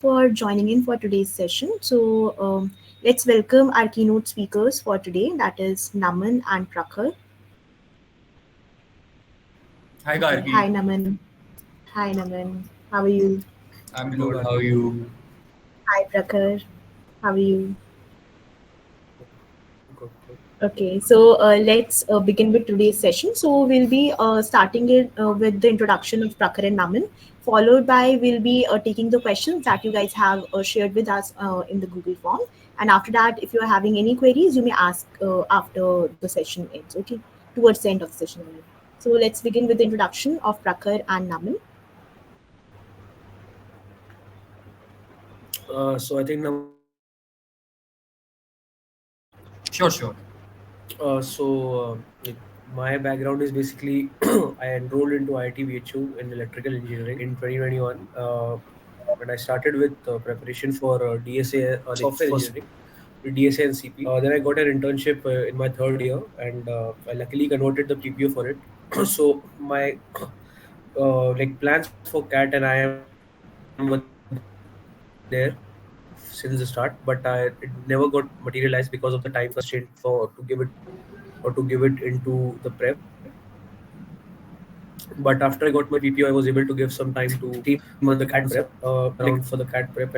for joining in for today's session. Let's welcome our keynote speakers for today, that is Naman and Prakhar. Hi Okay, Gargi, hi Naman. Hi Naman. How are you? I'm Hello, good. How are Gargi. you? Hi Prakhar. How are you? Good, good. Let's begin with today's session. So we'll be starting it with the introduction of Prakhar and Naman, followed by we'll be taking the questions that you guys have shared with us in the Google form. And after that, if you're having any queries, you may ask after the session ends, okay? Towards the end of the session. I mean. So let's begin with the introduction of Prakhar and Naman. So I think Naman will start. Sure, sure. Like, my background is basically I enrolled into IIT in electrical engineering in 2021. And I started with preparation for DSA, like Software first engineering. DSA and CP. Then I got an internship in my third year, and I luckily converted the PPO for it. So my like plans for CAT and IIM were there since the start, but it never got materialized because of the time constraint for to give it into the prep. But after I got my PPO, I was able to give some time to 3 months for the CAT prep,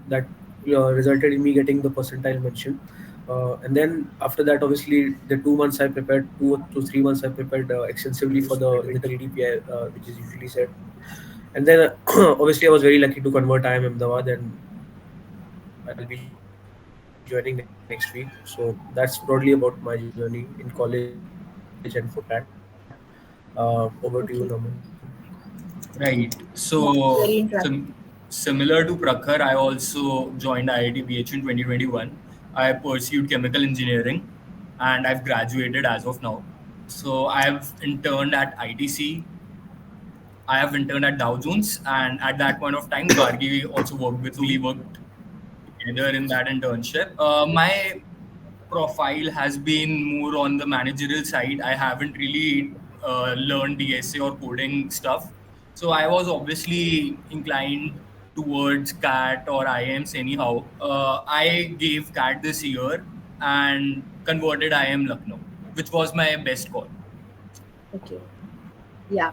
that resulted in me getting the percentile mention. And then after that, obviously, the 2 months I prepared, 2 to 3 months I prepared extensively for the with the KDPI, which is usually said. And then obviously I was very lucky to convert IIM Ahmedabad, and I'll be joining next week. So that's broadly about my journey in college and for CAT. Over to you, Naman. Okay, Right. that's So, very interesting. similar to Prakhar, I also joined IIT in 2021. I pursued chemical engineering and I've graduated as of now. So, I've interned at ITC, I have interned at Dow Jones, and at that point of time, Gargi also worked with. So, we worked together in that internship. My profile has been more on the managerial side. I haven't really learned DSA or coding stuff. So I was obviously inclined towards CAT or IIMs anyhow. I gave CAT this year and converted IIM Lucknow, which was my best call. Okay. Yeah.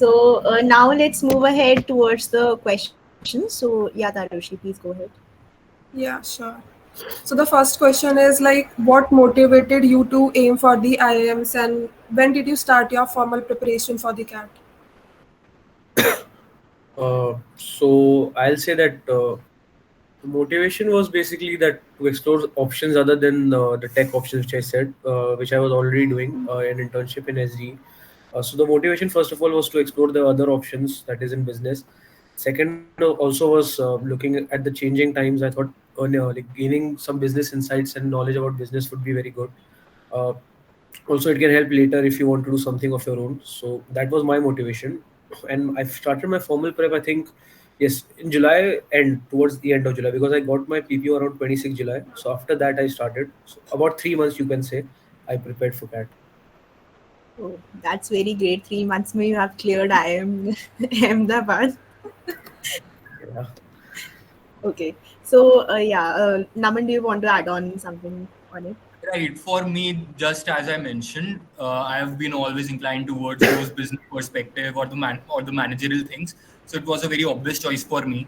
Now let's move ahead towards the questions. So yeah, Darushi, please go ahead. Yeah, sure. So the first question is like, what motivated you to aim for the IIMs, and when did you start your formal preparation for the CAT? So I'll say that the motivation was basically that to explore options other than the tech options, which I said, which I was already doing an internship in SG. So the motivation, first of all, was to explore the other options that is in business. Second, also was looking at the changing times. I thought like gaining some business insights and knowledge about business would be very good. Uh, Also, it can help later if you want to do something of your own. So that was my motivation, and I started my formal prep, I think, yes, in July, and towards the end of July, because I got my PPO around 26 July. So after that I started, so about 3 months you can say I prepared for that. Oh, that's very great. 3 months may you have cleared IIM Ahmedabad. Yeah. Okay. Naman, do you want to add on something on it? Right. For me, just as I mentioned, I have been always inclined towards those business perspective or the managerial things. So it was a very obvious choice for me.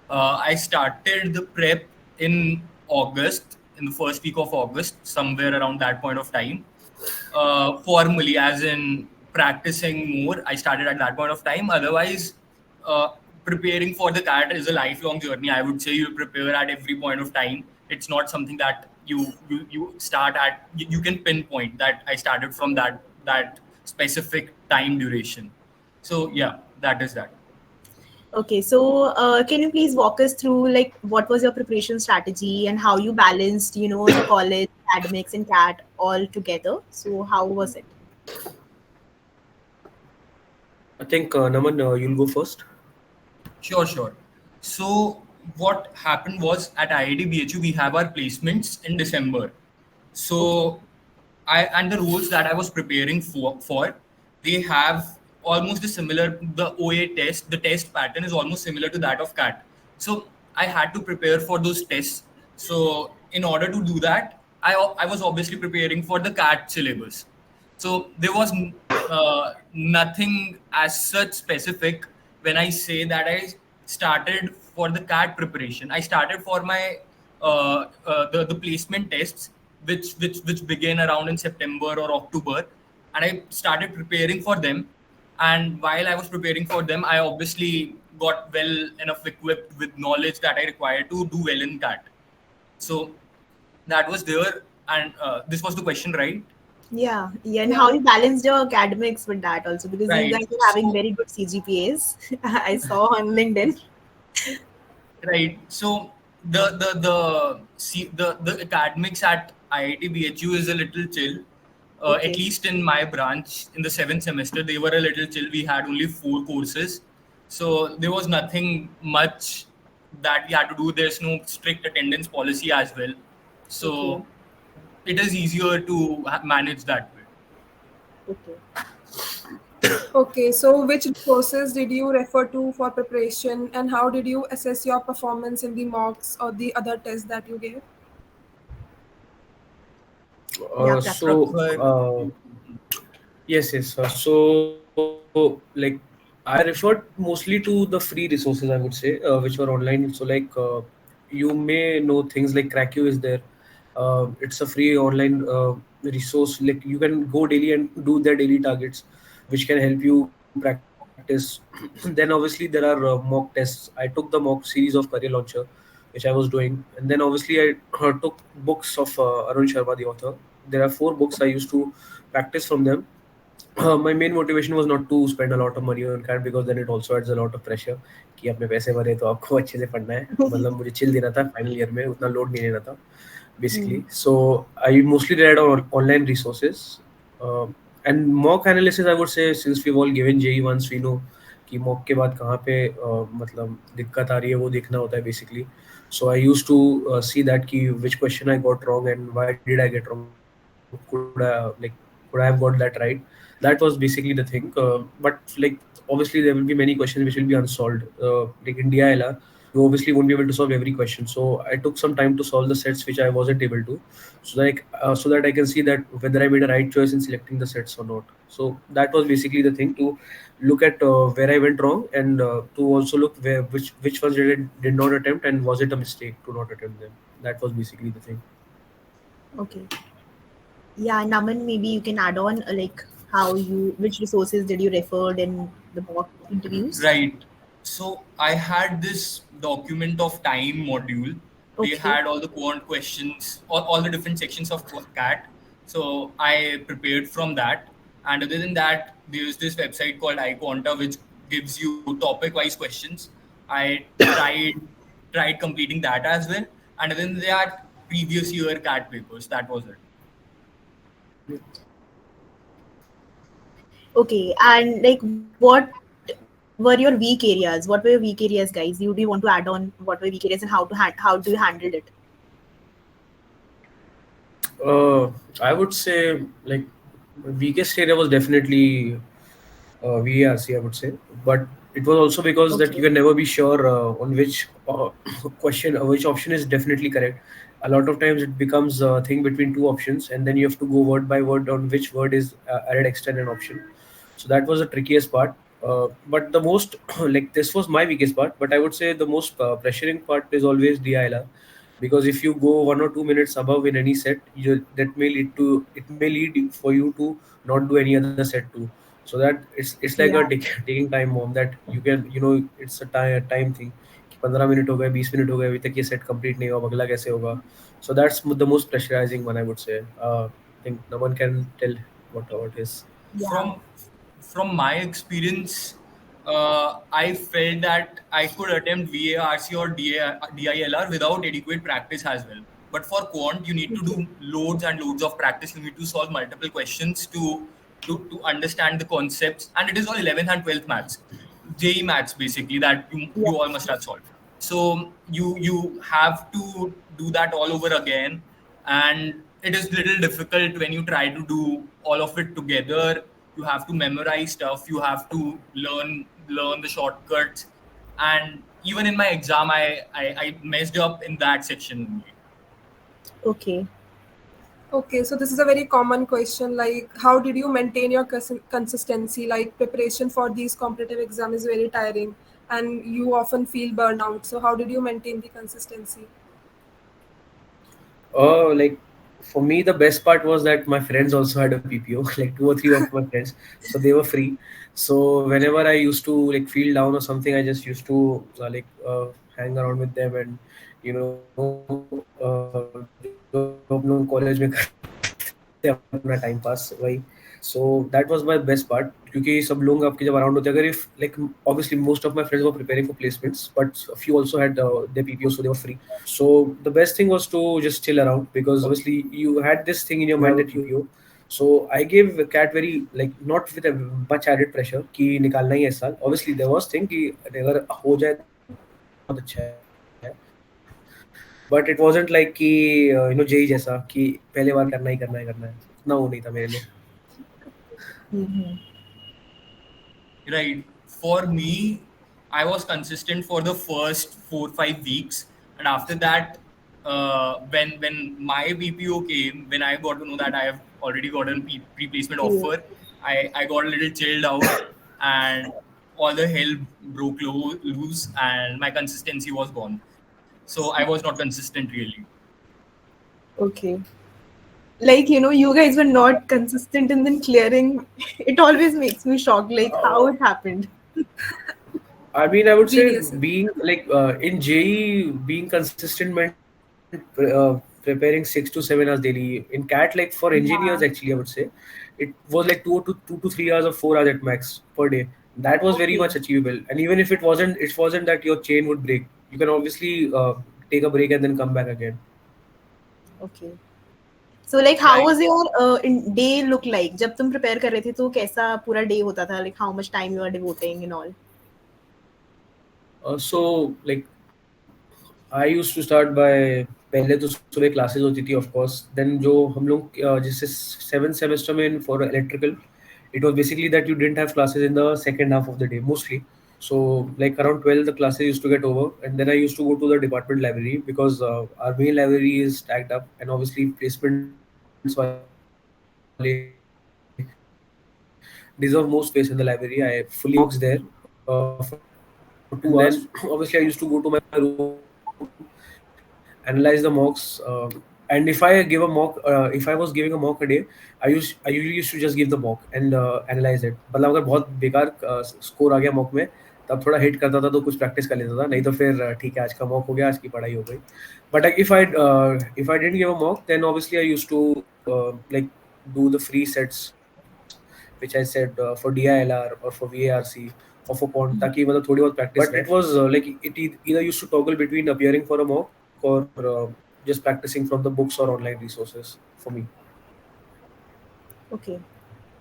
I started the prep in August, in the first week of August, somewhere around that point of time. Formally, as in practicing more, I started at that point of time. Otherwise, uh, preparing for the CAT is a lifelong journey. I would say you prepare at every point of time. It's not something that you start at. You can pinpoint that I started from that specific time duration. So yeah, that is that. Okay, can you please walk us through like what was your preparation strategy and how you balanced, the college, academics, and CAT all together? So how was it? I think Naman, you'll go first. Sure, sure. So what happened was at IIT we have our placements in December. Okay. So I and the roles that I was preparing for they have almost a similar the OA test. The test pattern is almost similar to that of CAT. So I had to prepare for those tests. So in order to do that, I was obviously preparing for the CAT syllabus. So there was nothing as such specific when I say that I started for the CAT preparation. I started for my the placement tests, which began around in September or October, and I started preparing for them. And while I was preparing for them, I obviously got well enough equipped with knowledge that I required to do well in CAT. So that was there, and this was the question, right? Yeah, yeah, and how Yeah. you balanced your academics with that also, because you Right. guys are having So very good CGPAs. I saw on LinkedIn. right. So the academics at IIT BHU is a little chill. At Okay. least in my branch, in the seventh semester, they were a little chill. We had only 4 courses, so there was nothing much that we had to do. There's no strict attendance policy as well, Okay. so it is easier to manage that way. Okay. Okay, so which resources did you refer to for preparation, and how did you assess your performance in the mocks or the other tests that you gave? Yeah, Prakhar. So, Prakhar, yes, yes. So, like, I referred mostly to the free resources, I would say, which were online. So, you may know things like Crackio is there. It's a free online resource. Like, you can go daily and do their daily targets, which can help you practice. Then, obviously, there are mock tests. I took the mock series of Career Launcher, which I was doing, and then obviously I took books of Arun Sharma, the author. There are 4 books I used to practice from them. My main motivation was not to spend a lot of money on CAT because then it also adds a lot of pressure कि आपने पैसे भरे तो आपको अच्छे से पढ़ना है. मतलब मुझे chill देना था फाइनल ईयर में, उतना लोड नहीं लेना था Hmm. basically. So I mostly relied on online resources. uh, and mock analysis, I would say, since we've all given JE once, we know कि mock के बाद कहाँ पे मतलब दिक्कत आ रही है वो देखना होता है basically. So I used to see that कि which question I got wrong and why did I get wrong. Could I have got that right? That was basically the thing. But like obviously there will be many questions which will be unsolved. Like in DILR, you obviously won't be able to solve every question. So I took some time to solve the sets which I wasn't able to, so that I can see that whether I made a right choice in selecting the sets or not. So that was basically the thing, to look at where I went wrong, and to also look where which ones did not attempt, and was it a mistake to not attempt them. That was basically the thing. Okay. Yeah, Naman, maybe you can add on like how you, which resources did you refer in the mock interviews? right. So I had this document of time module. They Okay. had all the quant questions, all the different sections of CAT. So I prepared from that. And other than that, there's this website called iQuanta, which gives you topic-wise questions. I tried completing that as well. And then there are previous year CAT papers. That was it. Okay. And like, what were your weak areas? What were your weak areas, guys? You do you want to add on what were weak areas and how do you handle it? I would say, like, weakest area was definitely VARC, I would say, but it was also because that Okay. you can never be sure on which question, which option is definitely correct. A lot of times it becomes a thing between 2 options, and then you have to go word by word on which word is added extra in an option. So that was the trickiest part. But the most like, this was my weakest part, but I would say the most pressuring part is always DILR, because if you go 1 or 2 minutes above in any set, that may lead to, it may lead for you to not do any other set too. So that it's like a Yeah. taking time bomb, that you can, it's a time thing कि 15 minute हो गए, 20 minute हो गए, अभी तक ये set complete नहीं हुआ, अब अगला कैसे होगा. So that's the most pressurizing one, I would say. I think no one can tell what about his. Yeah. from from my experience, I felt that I could attempt VARC or DILR without adequate practice as well. But for quant, you need to Okay. do loads and loads of practice. You need to solve multiple questions to understand the concepts, and it is all 11th and 12th maths, JE maths basically, that Yeah. you all must have solved. So you have to do that all over again, and it is little difficult when you try to do all of it together. You have to memorize stuff. You have to learn the shortcuts. and even in my exam, I messed up in that section only. Okay. Okay, so this is a very common question. Like, how did you maintain your consistency? Like, preparation for these competitive exams is very tiring, and you often feel burnout. So, how did you maintain the consistency? Like for me, the best part was that my friends also had a PPO, like two or three of my friends, so they were free. So whenever I used to like feel down or something, I just used to hang around with them and जो हम लोग college में करते हैं अपना time pass वही. So that was my best part क्योंकि सब लोग आपके जब अराउंड होते हैं अगर if like obviously most of my friends were preparing for placements but a few also had their PPO so they were free. So the best thing was to just chill around because obviously you had this thing in your mind that you PPO. So I gave Cat very like not with a much added pressure कि निकालना ही है इस साल. Obviously there was thing कि अगर हो जाए तो बहुत अच्छा है, but it wasn't like कि जेई जैसा कि पहले बार करना ही करना है करना है. उतना वो नहीं था मेरे लिए. Mm-hmm. Right. For me, I was consistent for the first 4 5 weeks, and after that, when my BPO came, when I got to know that I have already got a pre-placement Yeah. offer, I got a little chilled out, and all the hell broke loose, and my consistency was gone. So I was not consistent really. Okay. Like, you guys were not consistent in then clearing. It always makes me shocked, like how it happened. I mean, I would say Geniuses. being like in JE, being consistent meant preparing 6 to 7 hours daily. In CAT, like for engineers, actually, I Yeah. would say it was like 2 to 3 hours or 4 hours at max per day. That was very much Okay. achievable. And even if it wasn't that your chain would break. You can obviously take a break and then come back again. Okay. So like how Right. was your day look like? जब तुम prepare कर रहे थे तो कैसा पूरा day होता था? Like how much time you are devoting and all? So like I used to start by पहले तो सुबह क्लासेस होती थी ऑफ कोर्स देन जो हम लोग जैसे 7th सेमेस्टर में for electrical it was basically that you didn't have classes in the second half of the day mostly. So like around 12 the classes used to get over and then I used to go to the department library because our main library is stacked up and obviously placements wale deserve more space in the library. I fully booked my mocks there for 2 hours and then obviously I used to go to my room, analyze the mocks, and if I give a mock, if I was giving a mock a day, I usually used to just give the mock and analyze it. मतलब अगर बहुत बेकार score आ गया mock में तब थोड़ा hit करता था तो कुछ प्रैक्टिस कर लेता था नहीं तो फिर ठीक है आज का मॉक हो गया आज की पढ़ाई हो गई. But if I didn't give a mock then obviously I used to like do the free sets which I said for DILR or for VARC or for Quant ताकि मतलब थोड़ी बहुत प्रैक्टिस रहे. But it was like either used to toggle between appearing for a mock or just practicing from the books or online resources for me. Okay.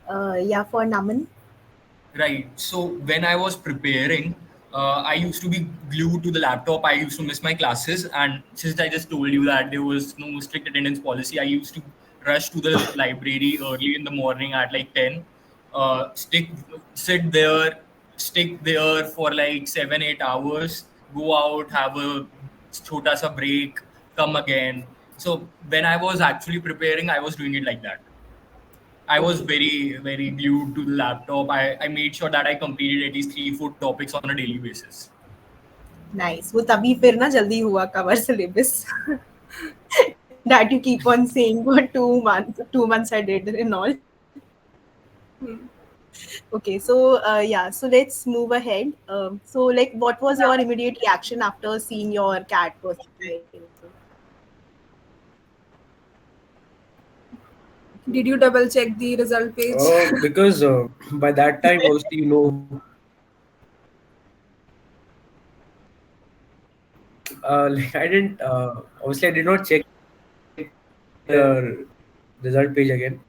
Yeah, for Naman. Right. So when I was preparing, I used to be glued to the laptop. I used to miss my classes, and since I just told you that there was no strict attendance policy, I used to rush to the library early in the morning at like 10. Stick, sit there, stick there for like 7 8 hours. Go out, have a chota sa break, come again. So when I was actually preparing, I was doing it like that. I was Okay. very, very glued to the laptop. I made sure that I completed at least 3 4 topics on a daily basis. Nice. वो तभी फिर ना जल्दी हुआ cover syllabus that you keep on saying for 2 months. 2 months I did and all. Okay, so yeah, so let's move ahead. So like, what was your immediate reaction after seeing your cat percentage? Did you double check the result page? Because by that time obviously like I didn't obviously I did not check the result page again.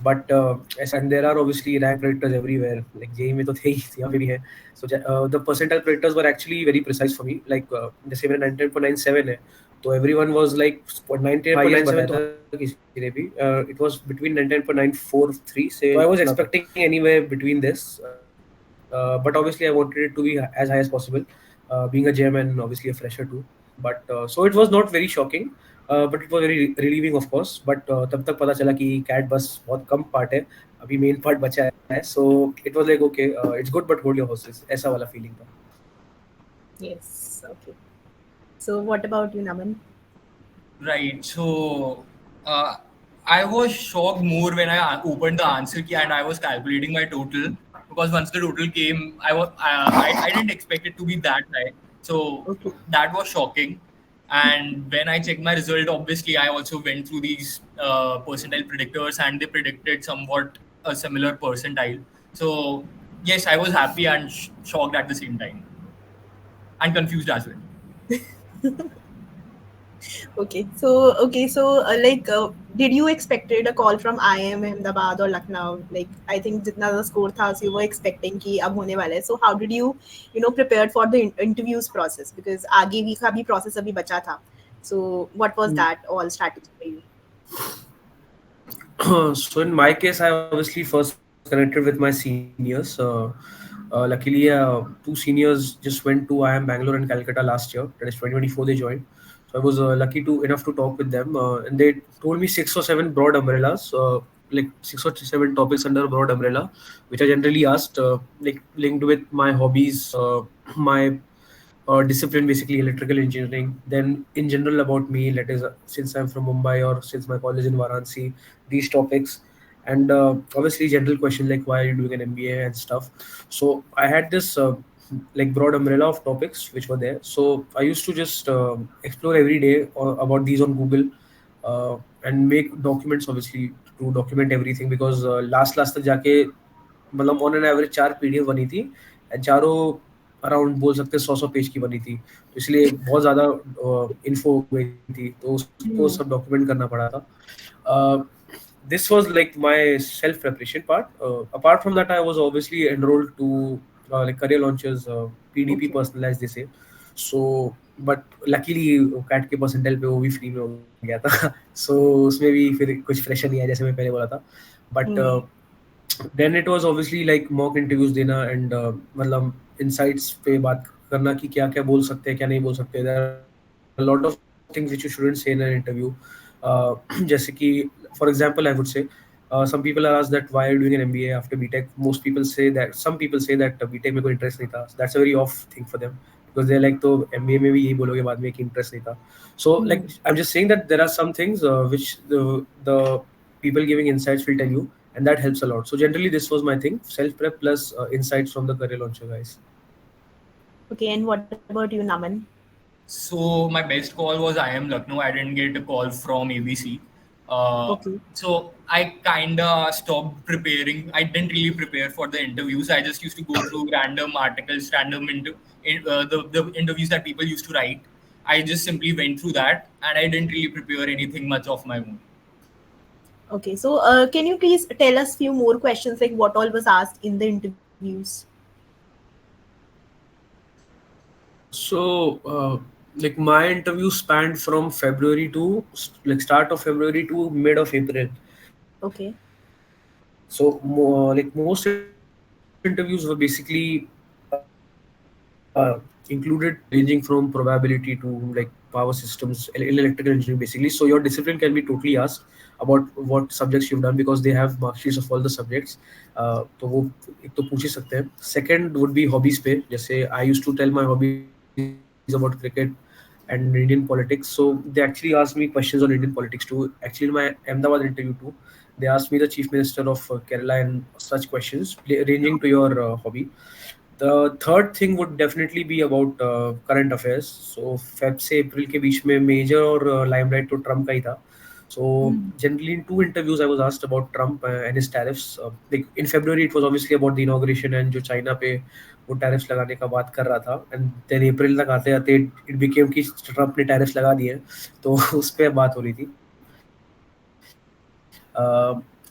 But ऐसा and there are obviously rank predictors everywhere. Like JEE में तो थे ही यहाँ पे भी है. So the percentile predictors were actually very precise for me. Like जैसे मेरा 99.97 है, तो everyone was like 99.97 तो highest बताया था किसी ने भी. It was between 99.943 से. So I was expecting anywhere between this. But obviously I wanted it to be as high as possible. being a gem and obviously a fresher too. But so it was not very shocking, but it was very relieving of course. But तब तक पता चला कि cat बस बहुत कम part है, अभी main part बचा है. So it was like okay, it's good but hold your horses. ऐसा वाला feeling था. Yes. Okay. So what about you, Naman? Right. So uh, I was shocked more when I opened the answer key and I was calculating my total, because once the total came, I didn't expect it to be that high. So Okay. that was shocking. And when I checked my result, obviously I also went through these percentile predictors, and they predicted somewhat a similar percentile. So yes, I was happy and shocked at the same time, and confused as well. Okay, so did you expected a call from IIM Ahmedabad or Lucknow? Like, I think जितना the score था, so you were expecting कि अब होने वाला है. So how did you, prepared for the interviews process? Because आगे भी का भी process अभी बचा था. So what was that all strategy for you? So in my case, I obviously first connected with my seniors. Luckily, two seniors just went to IIM Bangalore and Calcutta last year. That is 2024. They joined, so I was lucky to enough to talk with them, and they told me 6 or 7 broad umbrellas, like 6 or 7 topics under a broad umbrella, which I generally asked, like linked with my hobbies, my discipline, basically electrical engineering. Then in general about me, that is, since I'm from Mumbai or since my college in Varanasi, these topics. And obviously general questions like why are you doing an MBA and stuff. So I had this like broad umbrella of topics which were there. So I used to just explore every day about these on Google, and make documents obviously to document everything, because last तक जाके मतलब on an average 4 PDF बनी थी, and चारों around बोल सकते हैं 100 page की बनी थी, तो इसलिए बहुत ज़्यादा इन्फो हो गई थी, तो उसको सब Hmm. डॉक्यूमेंट करना पड़ा था. This was like my self preparation part. Apart from that, I was obviously enrolled to like career launches, PDP Okay. personalized they say. So but luckily CAT के परसेंटाइल पे वो भी फ्री में हो गया था. So उसमें भी फिर कुछ प्रेशर नहीं आया जैसे मैं पहले बोला था. But Hmm. then it was obviously like mock interviews देना and मतलब insights पे बात करना कि क्या क्या बोल सकते हैं क्या नहीं बोल सकते. There are a lot of things which you shouldn't say in an interview. जैसे कि for example I would say some people are asked that why are you doing an MBA after BTech. Most people say that, some people say that BTech में कोई interest नहीं था. That's a very off thing for them, because they're like तो MBA में भी यही बोलोगे बाद में कि interest नहीं था. So like Hmm. I'm just saying that there are some things which the people giving insights will tell you, and that helps a lot. So generally this was my thing, self prep plus insights from the career launcher guys. Okay, and what about you, Naman? So my best call was IIM Lucknow. I didn't get a call from ABC. Uh, Okay. so I kinda stopped preparing. I didn't really prepare for the interviews. I just used to go through random articles, the interviews that people used to write. I just simply went through that, and I didn't really prepare anything much of my own. Okay, so can you please tell us few more questions like what all was asked in the interviews? Like my interview spanned from February to like start of February to mid of April. Okay. So like most interviews were basically included ranging from probability to like power systems, electrical engineering basically. So your discipline can be totally asked about what subjects you've done, because they have mark sheets of all the subjects. तो वो एक तो पूछ ही सकते हैं. Second would be hobbies पे, जैसे I used to tell my hobbies about cricket and Indian politics. So they actually asked me questions on Indian politics too. Actually, in my Ahmedabad interview too, they asked me the chief minister of Kerala and such questions ranging to your hobby. The third thing would definitely be about current affairs. So Feb से April के बीच में major और limelight तो Trump का ही था. So generally in two interviews I was asked about Trump and his tariffs. Like in February it was obviously about the inauguration and जो China पे वो tariffs लगाने का बात कर रहा था. And then April तक आते आते it became कि Trump ने tariffs लगा दिए हैं. तो उस पे बात हो रही थी.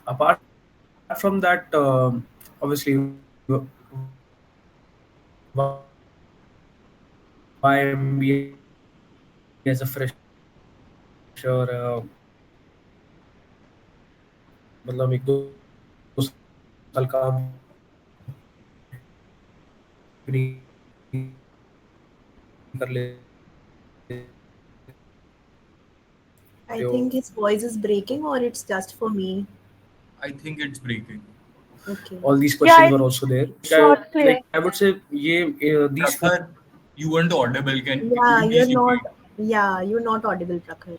Apart from that, obviously why MBA as a fresher, मतलब 1-2 साल काम करने के बाद, I think his voice is breaking, or it's just for me. I think it's breaking. Okay. all these Yeah, questions were also there. it's not clear. I would say these four. Prakhar, you weren't audible. Could Yeah, you you're please not. repeat? Yeah, you're not audible, Prakhar.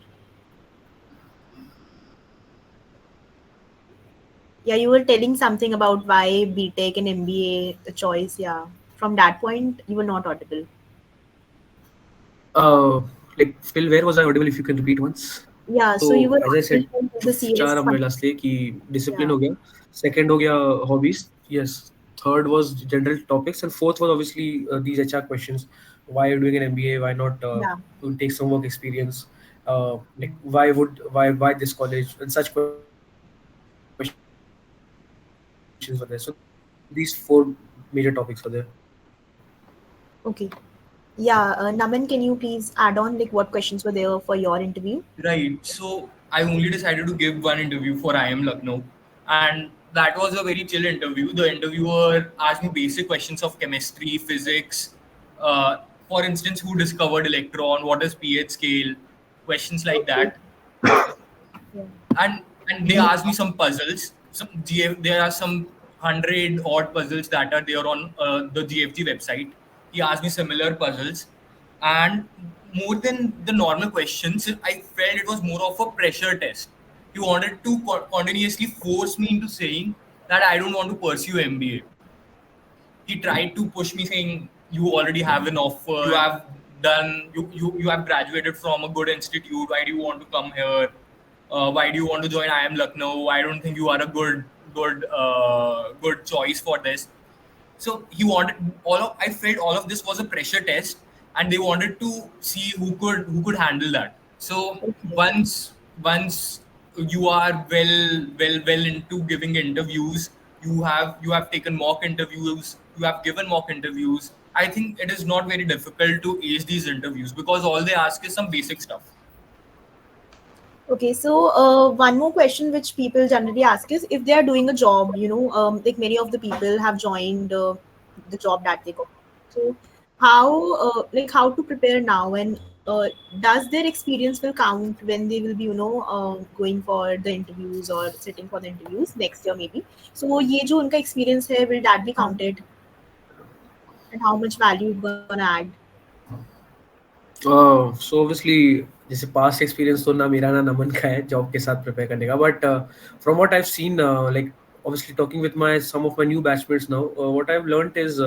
Yeah, you were telling something about why BTech and MBA the choice. Yeah, from that point, you were not audible. Like Phil, where was I audible? If you can repeat once. Yeah, so you So were as I said, audible to the चार CS हमने one. last थे कि discipline Yeah, हो गया, second हो गया hobbies, yes, third was general topics, and fourth was obviously these HR questions. Why are you doing an MBA? Why not yeah. take some work experience? Like why this college and such questions were there. So these four major topics were there. Okay. Yeah, Naman, can you please add on like what questions were there for your interview? Right. So I only decided to give one interview for IIM Lucknow, and that was a very chill interview. The interviewer asked me basic questions of chemistry, physics. For instance, who discovered electron? What is pH scale? Questions like Okay. that. Yeah. And they asked me some puzzles. There are some 100 odd puzzles that are there on the GFG website. He asked me similar puzzles, and more than the normal questions, I felt it was more of a pressure test. He wanted to continuously force me into saying that I don't want to pursue MBA. He tried to push me saying, you already have an offer, you have graduated from a good institute, why do you want to come here, why do you want to join IIM Lucknow, I don't think you are a good choice for this. So he wanted I felt all of this was a pressure test, and they wanted to see who could handle that. So Okay. once you are well into giving interviews, you have taken mock interviews, you have given mock interviews. I think it is not very difficult to ace these interviews because all they ask is some basic stuff. Okay, so one more question which people generally ask is if they are doing a job, like many of the people have joined the job that they got. So how to prepare now, and does their experience will count when they will be, going for the interviews or sitting for the interviews next year maybe. So ये जो उनका experience है, will that be counted, and how much value it gonna add? So obviously जैसे past experience तो ना मेरा ना नमन का है job के साथ prepare करने का, but from what I've seen, like obviously talking with my some of my new batchmates now, what I've learned is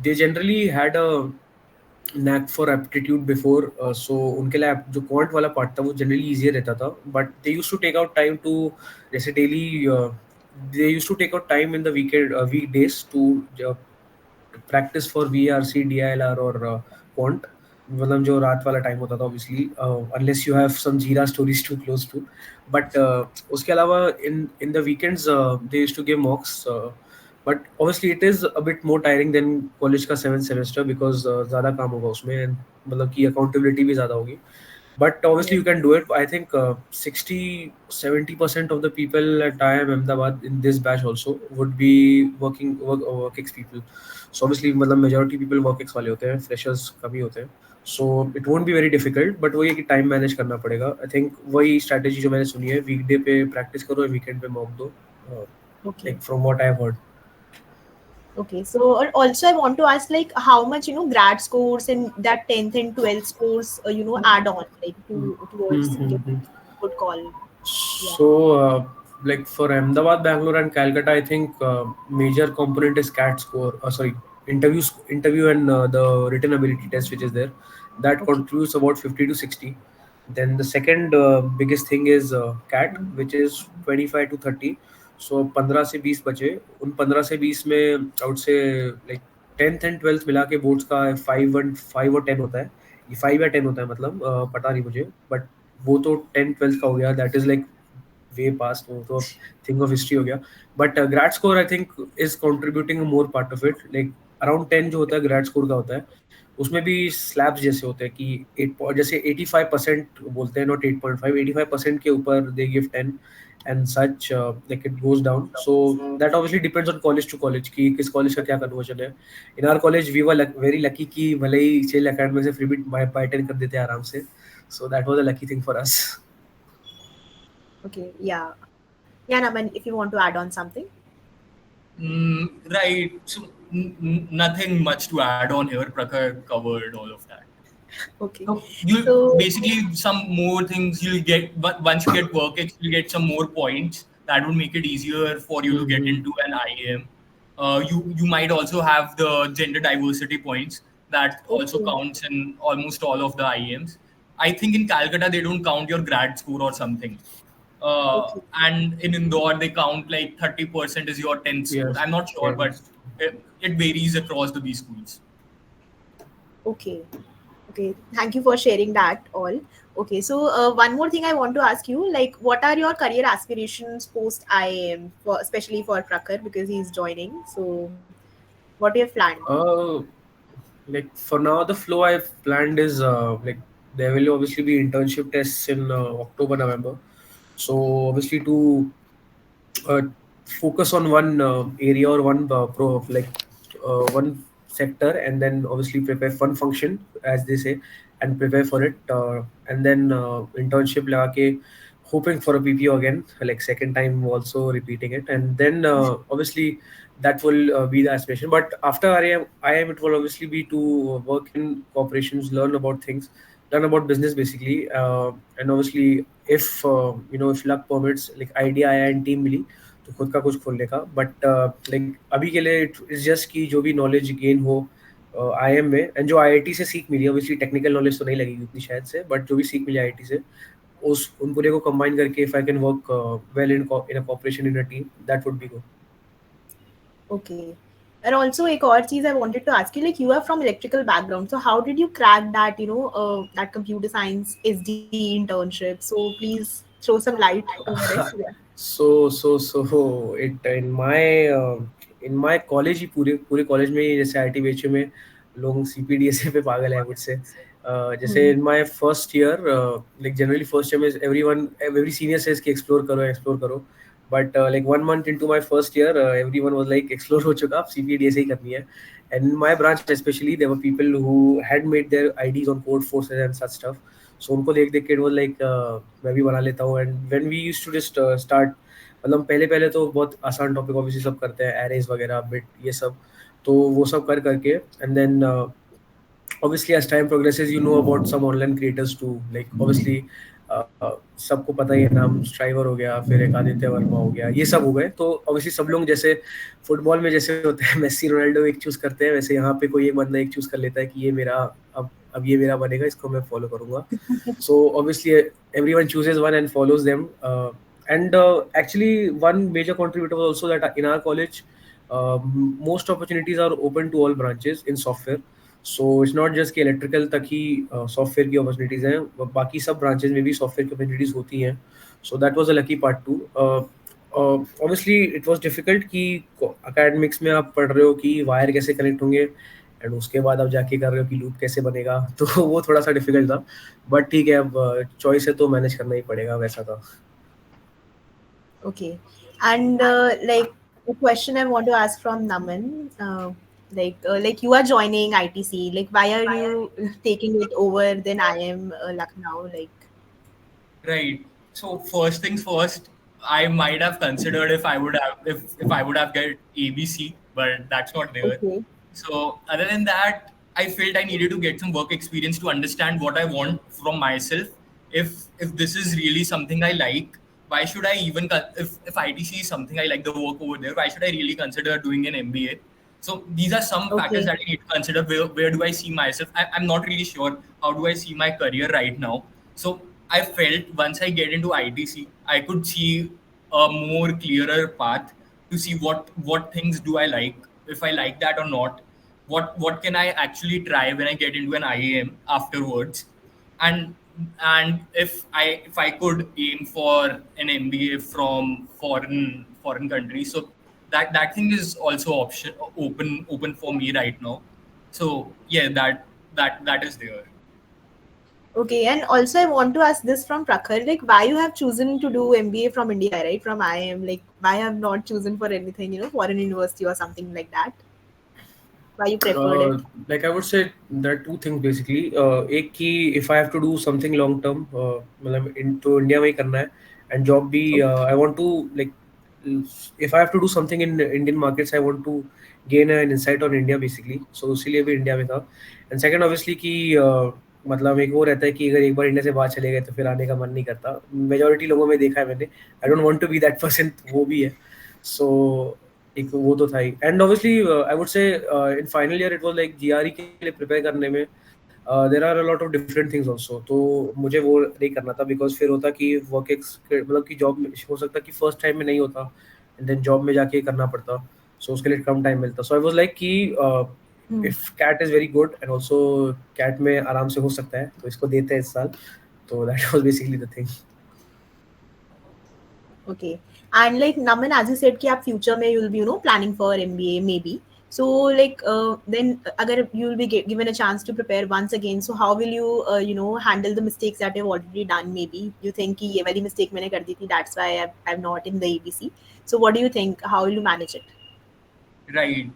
they generally had a knack for aptitude before, so उनके लिए जो quant वाला part था वो generally easier रहता था, but they used to take out time to जैसे daily they used to take out time in the weekdays to practice for VRC, DILR और quant, मतलब जो रात वाला टाइम होता था obviously, unless you have some जीरा stories too close to, but उसके अलावा in the weekends they used to give mocks, but obviously it is a bit more tiring than college का 7th semester because ज़्यादा काम होगा उसमें, and मतलब कि accountability भी ज़्यादा होगी. But obviously you can do it. I think 60-70% of the people at IIM Ahmedabad in this batch also would be work ex people. So obviously मतलब majority people work ex वाले होते हैं, freshers कम ही होते हैं. So it won't be very difficult, but वही है कि time manage करना पड़ेगा. I think वही strategy जो मैंने सुनी है, weekday पे practice करो, weekend पे mock दो. Uh, Okay. like from what I've heard. Okay, so also I want to ask like how much grad scores and that 10th and 12th scores add on like towards giving Mm-hmm. good call. Yeah. So, like for Ahmedabad, Bangalore, and Calcutta, I think major component is CAT score. Sorry, interview, and the written ability test, which is there. That Okay. contributes about 50 to 60. Then the second biggest thing is CAT, which is 25 to 30. So 15 से 20 बचे. उन 15 से 20 में I would say like 10th and 12th मिला के boards का 5 और 10 होता है. ये 5 या 10 होता है, मतलब पता नहीं मुझे, बट वो तो 10th 12th का हो गया, that is like way past, वो तो थिंग ऑफ हिस्ट्री हो गया. But grade score I think is contributing more part of it. Like around 10 जो होता है ग्रेड स्कोर का होता है, उसमें भी स्लैब्स जैसे होते हैं कि 8 जैसे 85% बोलते हैं, नॉट 8.5, 85% के ऊपर they give 10, and such, like it goes down. So that obviously depends on college to college कि किस college का क्या conversion है. In our college we were very lucky कि भले ही चेल academic से free bit buy 10 कर देते हैं आराम से. So that was a lucky thing for us. Okay, yeah. Yeah, Naman, if you want to add on something. Right. So nothing much to add on here. Prakhar covered all of that. Okay. You So, basically some more things you'll get, but once you get work ex, you'll get some more points that would make it easier for you to get Mm-hmm. into an IIM. You might also have the gender diversity points that also okay, counts in almost all of the IIMs. I think in Calcutta they don't count your grad score or something. okay, And in Indore they count like 30% is your 10th score. Yes. I'm not sure, but Yes. it varies across the B schools. okay. Okay, thank you for sharing that all. Okay, so one more thing I want to ask you, like, what are your career aspirations post IIM, for especially for Prakhar because he's joining. So, what do you have planned? Uh, like for now, the flow I've planned is like there will obviously be internship tests in October, November. So obviously to uh, focus on one area or one one sector, and then obviously prepare one function as they say, and prepare for it, and then internship laga ke, hoping for a PPO again, like second time also repeating it, and then obviously that will be the aspiration. But after IIM it will obviously be to work in corporations, learn about things, learn about business basically, and obviously if if luck permits, like idea आया and team मिली तो खुद का कुछ खोलने का. But like अभी के लिए इट्स जस्ट कि जो भी नॉलेज गेन हो IIM में, एंड जो IIT से सीख मिली, ऑब्वियसली टेक्निकल नॉलेज तो नहीं लगेगी उतनी शायद से, बट जो भी सीख मिली IIT से उस उन पूरे को कंबाइन करके if I can work well in a corporation in a team, that would be good. Okay. And also, एक और चीज I wanted to ask you, like, you are from electrical background, so how did you crack that, that computer science SD internship? So please throw some light over it. Yeah. So it in my college ही पूरे पूरे college में ही, जैसे IIT BHU में लोग CPDSA पे पागल है मुझसे. जैसे in my first year, like generally first year में एवरी सीनियर सेज कि एक्सप्लोर करो, but like 1 month into my first year, everyone was like explore हो चुका, अब CPDSA ही करनी है. And in my branch especially, there were people who had made their IDs on code forces and such stuff. So उनको देख देख के it was like मैं भी बना लेता हूँ. And when we used to just start, मतलब पहले पहले तो बहुत आसान टॉपिक ऑब्वियसली सब करते हैं, एरेज वगैरह, बिट, ये सब. तो वो सब कर करके, and then obviously as time progresses you know about some online creators too, like obviously सबको पता ही है नाम, स्ट्राइवर हो गया, फिर एक आदित्य वर्मा हो गया, ये सब हो गए. तो obviously सब लोग जैसे फुटबॉल में जैसे होते हैं मेसी रोनाल्डो एक चूज करते हैं, वैसे यहाँ पे कोई एक बंदा एक चूज कर लेता है कि ये मेरा, अब ये मेरा बनेगा, इसको मैं फॉलो करूंगा. So obviously everyone chooses one and follows them. And actually one major contributor was also that in our college most opportunities are open to all branches in software. So it's not just कि electrical तक ही software की opportunities हैं, बाकी सब branches में भी software की opportunities होती हैं. So that was a lucky part two. Obviously it was difficult कि एकेडमिक्स में आप पढ़ रहे हो कि वायर कैसे कनेक्ट होंगे, एंड उसके बाद आप जाके कर रहे हो कि लूप कैसे बनेगा, तो वो थोड़ा सा डिफिकल्ट था. बट ठीक है, अब चॉइस है तो मैनेज करना ही पड़ेगा, वैसा था. Okay. And like a question I want to ask from Naman, like you are joining ITC, like why are you taking it over than I am Lucknow? Like, Right. So first things first, I might have considered if I would have get ABC, but that's not there. okay, So other than that, I felt I needed to get some work experience to understand what I want from myself. If this is really something I like, why should I even if ITC is something I like the work over there, why should I really consider doing an MBA? So these are some factors okay, that I need to consider. Where do I see myself? I'm not really sure how do I see my career right now. So I felt once I get into ITC, I could see a more clearer path to see what things do I like, if I like that or not, what can I actually try when I get into an IIM afterwards, and if I could aim for an MBA from foreign countries, so that thing is also option open for me right now. So yeah, that is there. Okay, and also I want to ask this from Prakhar, like why you have chosen to do MBA from India, right? From IIM, like why have not chosen for anything, foreign university or something like that? Why you preferred it? Like I would say there are two things basically. एक कि if I have to do something long term, मतलब into India में ही करना है, and job भी I want to like if I have to do something in Indian markets, I want to gain an insight on India basically. So इसीलिए भी India में था. And second obviously कि मतलब एक वो रहता है कि अगर एक बार इंडिया से बाहर चले गए तो फिर आने का मन नहीं करता. मेजोरिटी लोगों में देखा है मैंने. I don't want to be that person. वो भी है. So एक वो तो था ही. And obviously I would say in final year it was like GRE के लिए प्रिपेयर करने में there are a lot of different things also. तो मुझे वो नहीं करना था बिकॉज फिर होता कि वर्क मतलब कि जॉब में हो सकता कि फर्स्ट टाइम में नहीं होता एंड देन जॉब में जाके करना पड़ता. सो उसके लिए कम टाइम मिलता. सो आई वाज लाइक कि Hmm. If CAT is very good and also CAT में आराम से हो सकता है तो इसको देते हैं इस साल. तो that was basically the thing. Okay. And like Naman, as you said, कि आप future में you'll be planning for MBA maybe. So like then अगर you'll be given a chance to prepare once again, so how will you handle the mistakes that you've already done? Maybe you think कि ये वाली mistake मैंने कर दी थी, that's why I'm not in the ABC. So what do you think? How will you manage it? Right.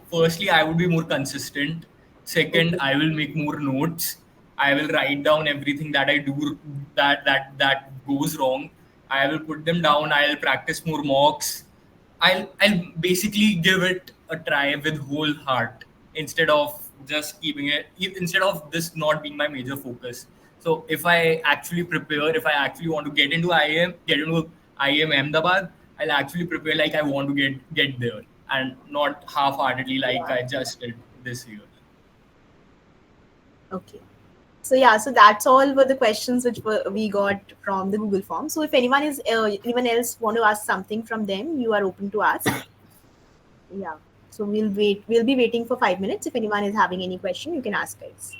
Firstly, I would be more consistent. Second, Okay. I will make more notes. I will write down everything that I do that goes wrong. I will put them down. I'll practice more mocks. I'll basically give it a try with whole heart instead of just keeping it instead of this not being my major focus. So if I actually prepare, if I actually want to get into IIM, get into IIM Ahmedabad, I'll actually prepare like I want to get there and not half-heartedly like Yeah. I just did this year. Okay. So yeah, so that's all were the questions which we got from the Google form. So if anyone else want to ask something from them, you are open to ask. Yeah. So we'll wait. We'll be waiting for 5 minutes. If anyone is having any question, you can ask guys.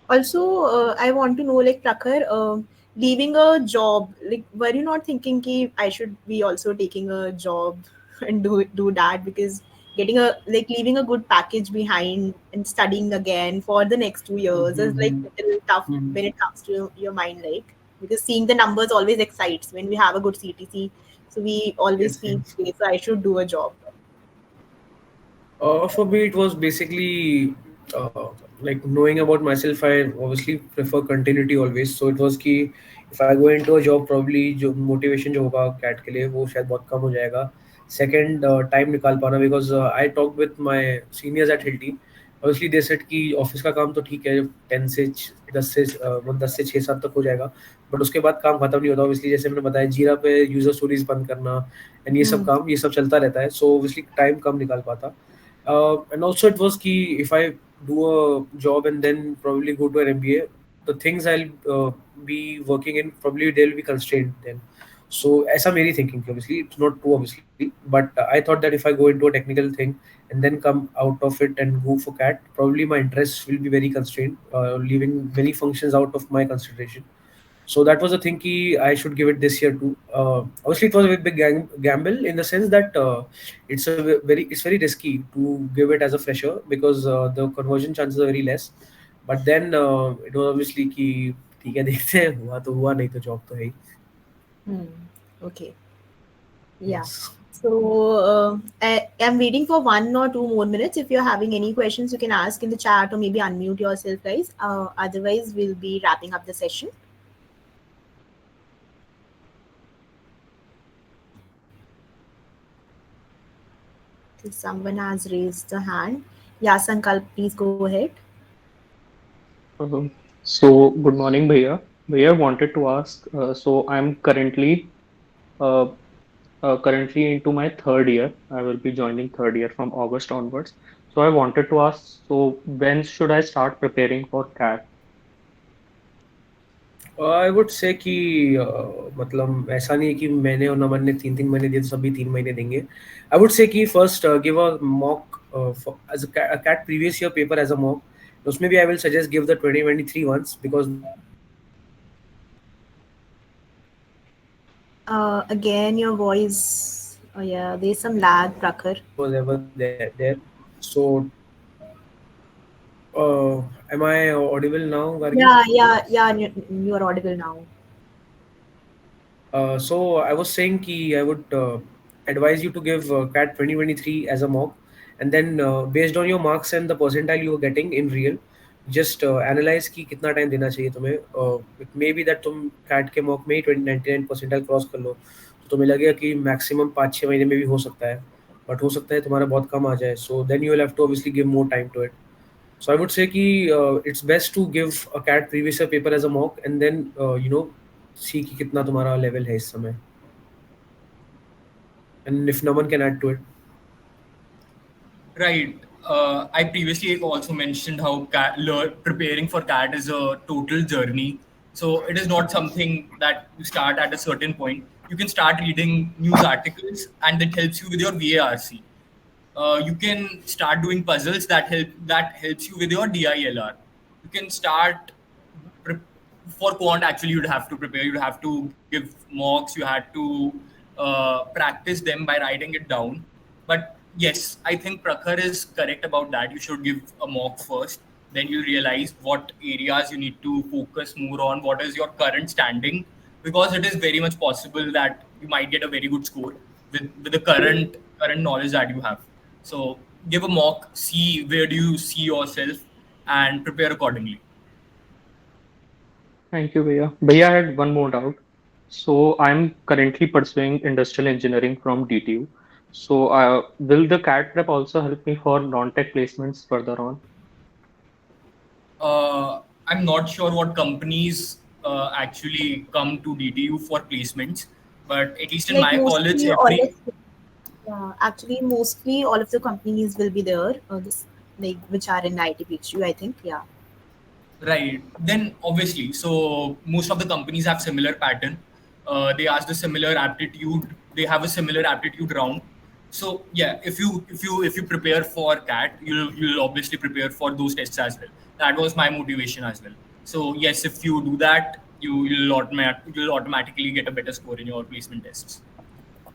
Also, I want to know, like Prakhar, leaving a job, like were you not thinking ki I should be also taking a job and do that because getting a like leaving a good package behind and studying again for the next 2 years is like little tough when it comes to your mind, like because seeing the numbers always excites when we have a good CTC, so we always Yes, feel yes. okay, so I should do a job. For me, it was basically like knowing about myself. I obviously prefer continuity always. So it was कि if I go into a job, probably जो motivation जो होगा cat के लिए वो शायद बहुत कम हो जाएगा. Second, time निकाल पाना because I talked with my seniors at Hilti. Obviously they said कि ऑफिस का काम तो ठीक है 10 से 6 7 तक हो जाएगा. बट उसके बाद काम खत्म नहीं होता. Obviously जैसे मैंने बताया जीरा पे यूजर स्टोरीज बंद करना एंड Hmm. ये सब चलता रहता है. So obviously टाइम कम निकाल पाता. And also it was key if I do a job and then probably go to an MBA, the things I'll be working in probably they'll be constrained then. So ऐसा मेरी thinking थी. Obviously it's not true obviously, but I thought that if I go into a technical thing and then come out of it and go for CAT, probably my interests will be very constrained, leaving many functions out of my consideration. So that was a thing ki I should give it this year too. Obviously, it was a very big gamble in the sense that it's very risky to give it as a fresher because the conversion chances are very less. But then it was obviously कि ठीक है देखते हैं हुआ तो हुआ नहीं तो जॉब तो है ही. Hmm. Okay. Yeah. Yes. So I'm waiting for 1 or 2 more minutes. If you're having any questions, you can ask in the chat or maybe unmute yourself, guys. Otherwise, we'll be wrapping up the session. So someone has raised a hand. Yeah, Sankalp, please go ahead. So good morning, Bhaiya. Bhaiya wanted to ask. So I'm uh, currently into my third year. I will be joining third year from August onwards. So I wanted to ask. So when should I start preparing for CAT? I would say कि मतलब ऐसा नहीं है कि मैंने और नमन ने 3 3 महीने दिए तो सभी 3 महीने देंगे. आई वुड से कि first give a mock as a CAT previous year paper as a mock. उसमें भी I will suggest give the 2023 ones because Again, your voice. Oh yeah, there's some lag, Prakhar. Was ever there. So, am I audible now, Gargi? Yeah. You are audible now. So I was saying ki I would advise you to give CAT 2023 as a mock, and then based on your marks and the percentile you are getting in real, just analyze कि कितना time देना चाहिए तुम्हें. It may be that तुम CAT के mock में ही 99 percentile cross कर लो, तो तुम्हें लगेगा कि maximum 5-6 महीने में भी हो सकता है, but हो सकता है तुम्हारा बहुत कम आ जाए. So then you will have to obviously give more time to it. So I would say कि it's best to give a CAT previous year paper as a mock, and then see कि कितना तुम्हारा level है इस समय. And if no one can add to it. Right. I previously also mentioned how preparing for CAT is a total journey. So it is not something that you start at a certain point. You can start reading news articles, and that helps you with your VARC. You can start doing puzzles that helps you with your DILR. You can start pre- for quant. Actually, you'd have to prepare. You'd have to give mocks. You had to practice them by writing it down. But yes, I think Prakhar is correct about that. You should give a mock first. Then you'll realize what areas you need to focus more on. What is your current standing? Because it is very much possible that you might get a very good score with the current knowledge that you have. So give a mock, see where do you see yourself, and prepare accordingly. Thank you, Bhaiya. Bhaiya, I had one more doubt. So I'm currently pursuing industrial engineering from DTU. So will the CAT prep also help me for non-tech placements further on? I'm not sure what companies actually come to DTU for placements, but at least in Like my college, mostly all every of yeah, actually mostly all of the companies will be there. This like which are in ITPHU, I think. Yeah. right, then obviously, so most of the companies have similar pattern. They ask the similar aptitude. They have a similar aptitude round. So yeah, if you prepare for CAT, you'll obviously prepare for those tests as well. That was my motivation as well. So yes, if you do that, you'll automatically get a better score in your placement tests.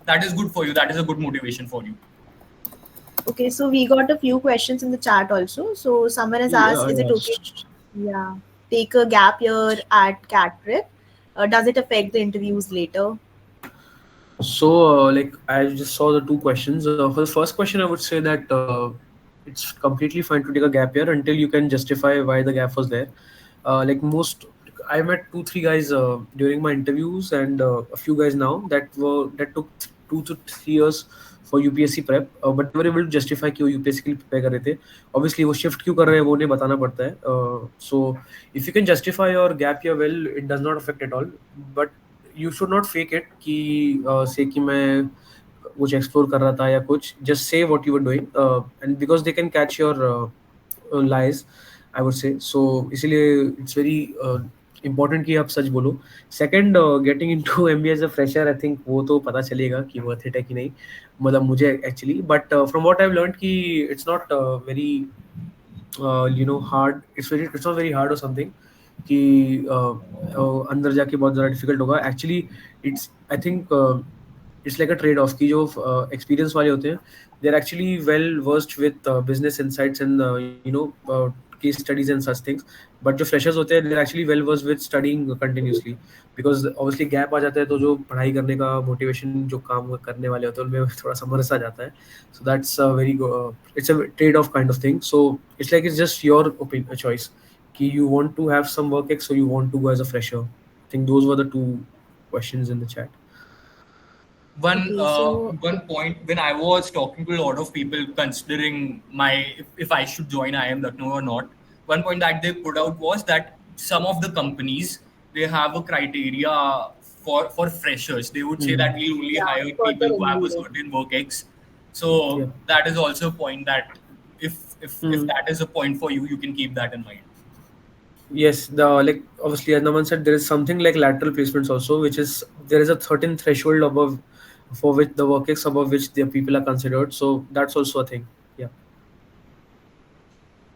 That is good for you. That is a good motivation for you. Okay, so we got a few questions in the chat also. So someone has asked, Yeah, is it okay? yes. Yeah, take a gap year at CAT prep. Does it affect the interviews later? So, like, I just saw the two questions. For the first question, I would say that it's completely fine to take a gap year until you can justify why the gap was there. Like most, I met 2-3 guys during my interviews, and a few guys now that took 2 to 3 years for UPSC prep, but they were able to justify कि वो UPSC के लिए prepare कर रहे थे. Obviously, वो shift क्यों कर रहे हैं वो उन्हें बताना पड़ता है. So if you can justify your gap year well, it does not affect at all. But you should not fake it कि say कि मैं कुछ explore कर रहा था या कुछ. Just say what you were doing, and because they can catch your lies, I would say. So इसीलिए it's very important कि आप सच बोलो. Second, getting into MBA as a fresher, I think वो तो पता चलेगा कि worth it है कि नहीं. मतलब मुझे actually, but from what I've learned कि it's not very hard. It's not very hard or something कि अंदर जाके बहुत ज़्यादा डिफिकल्ट होगा. Actually I think it's like a trade off की जो एक्सपीरियंस वाले होते हैं, they are actually well versed with business insights and case studies and such things. But जो फ्रेशर्स होते हैं, they are actually well versed with studying continuously, because obviously gap आ जाता है तो जो पढ़ाई करने का मोटिवेशन जो काम करने वाले होते हैं उनमें थोड़ा सा मरस आ जाता है. So that's a very it's a trade-off kind of thing. So it's like it's just your choice. Ki you want to have some work ex or you want to go as a fresher. I think those were the two questions in the chat. one Okay, uh, so one point when I was talking to a lot of people considering if I should join IIM Lucknow or not, one point that they put out was that some of the companies, they have a criteria for freshers. They would say that Hmm. we only yeah, hire people further who have a unweiled. certain work ex. So Yeah. that is also a point that if Hmm. that is a point for you, you can keep that in mind. Yes, the like obviously as Naman said, there is something like lateral placements also, which is there is a certain threshold above for which the work ex above which the people are considered. So that's also a thing. Yeah.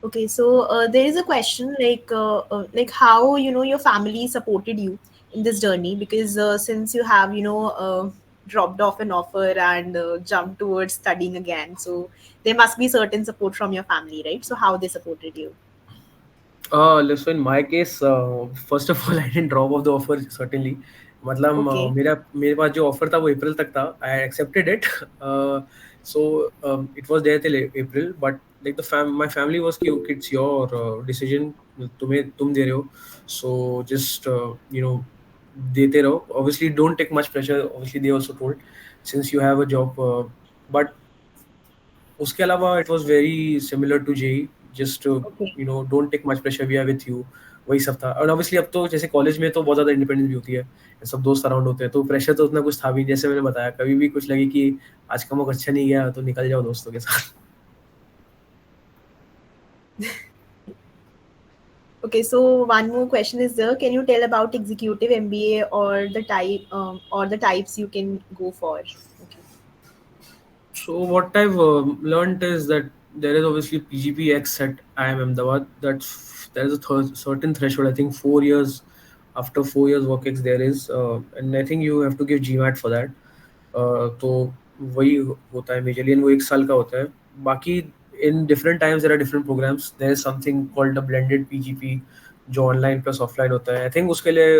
Okay, so there is a question like how your family supported you in this journey? Because since you have, dropped off an offer and jumped towards studying again, so there must be certain support from your family, right? So how they supported you? Listen, in my case, first of all, I didn't drop off the offer certainly. मतलब Okay. मेरे पास जो offer था वो अप्रैल तक था. I accepted it. So it was there till April, but like my family was कि okay, it's your decision. तुम दे रहे हो, so just देते रहो. Obviously, don't take much pressure. Obviously, they also told since you have a job, but उसके अलावा it was very similar to JEE. Just Okay. don't take much pressure, we are with you. वही सब था. और obviously अब तो जैसे college में तो बहुत ज़्यादा इंडिपेंडेंस भी होती है, सब दोस्त अराउंड होते हैं, तो प्रेशर तो उतना कुछ था भी नहीं. जैसे मैंने बताया, कभी भी कुछ लगे कि आज का मौका अच्छा नहीं गया तो निकल जाओ दोस्तों के साथ. Okay, so one more question is there. Can you tell about executive MBA or the types you can go for? Okay. So what I've learned is that there is obviously PGPX at IIM Ahmedabad. There is a certain threshold. I think 4 years, after 4 years work ex there is, and I think you have to give GMAT for that. तो वही होता है majorly, वो 1 साल का होता है. बाकी in different times there are different programmes. There is something called a blended PGP जो ऑनलाइन प्लस ऑफलाइन होता है. आई थिंक उसके लिए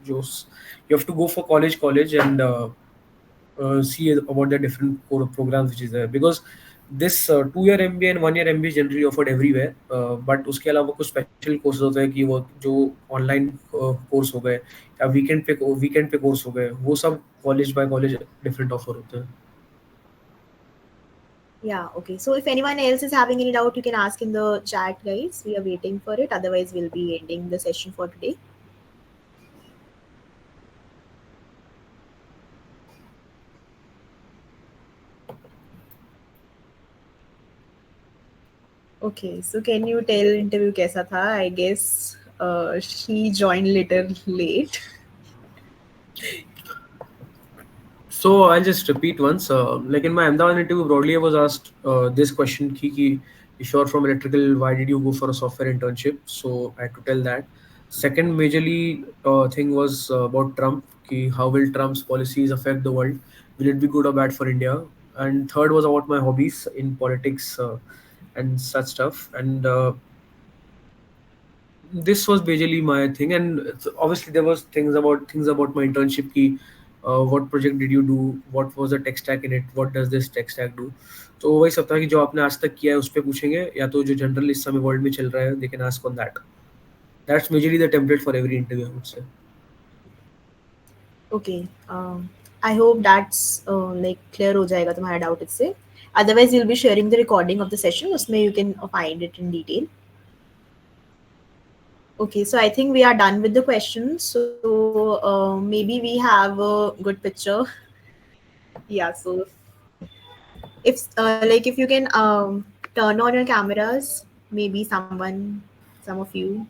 जो you have to go for college and see about the different programs which is there, because this 2 year MBA and 1 year MBA is generally offered everywhere, but उसके अलावा कुछ special courses होते हैं कि वो जो ऑनलाइन कोर्स हो गए या वीकेंड पे कोर्स हो गए, वो सब college by college different offer होते हैं. Yeah, okay. So if anyone else is having any doubt, you can ask in the chat, guys. We are waiting for it. Otherwise, we'll be ending the session for today. Okay, so can you tell interview कैसा था? I guess she joined little late. So I'll just repeat once. Like in my Ahmedabad interview, broadly I was asked this question: ki if you're from electrical, why did you go for a software internship? So I had to tell that. Second majorly thing was about Trump. Ki how will Trump's policies affect the world? Will it be good or bad for India? And third was about my hobbies in politics and such stuff. And this was basically my thing. And obviously there was things about my internship ki what project did you do, what was the tech stack in it, what does this tech stack do. तो वही सब था कि जो आपने आज तक किया है उस पर पूछेंगे, या तो जो जनरल इस समय वर्ल्ड में चल रहा है they can ask on that. That's majorly the template for every interview, I would say. Okay. I hope that's like clear हो जाएगा तुम्हारा doubt इससे. Otherwise, you'll be sharing the recording of the session. उसमें you can find it in detail. Okay, so I think we are done with the questions. So maybe we have a good picture. Yeah. So if you can turn on your cameras, maybe some of you.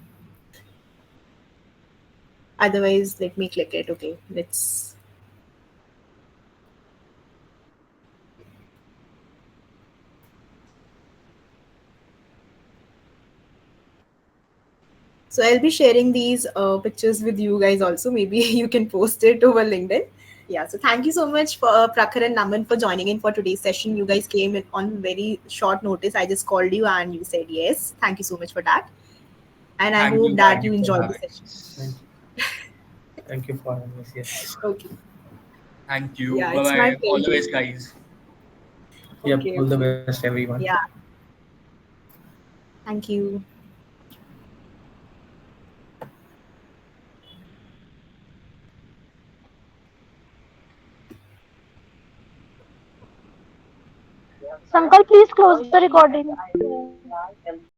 Otherwise, let me click it. Okay, let's. So I'll be sharing these pictures with you guys also. Maybe you can post it over LinkedIn. Yeah. So thank you so much for Prakhar and Naman for joining in for today's session. You guys came in on very short notice. I just called you and you said yes. Thank you so much for that. And I hope Thank that you you for enjoyed the having session. us. Thank you. Thank you for having us. Yes. Okay. Thank you. Yeah, Bye it's my bye. All the pleasure. best, guys. Yep. Okay. All the Okay. best, everyone. Yeah. Thank you. Sankal, please close the recording.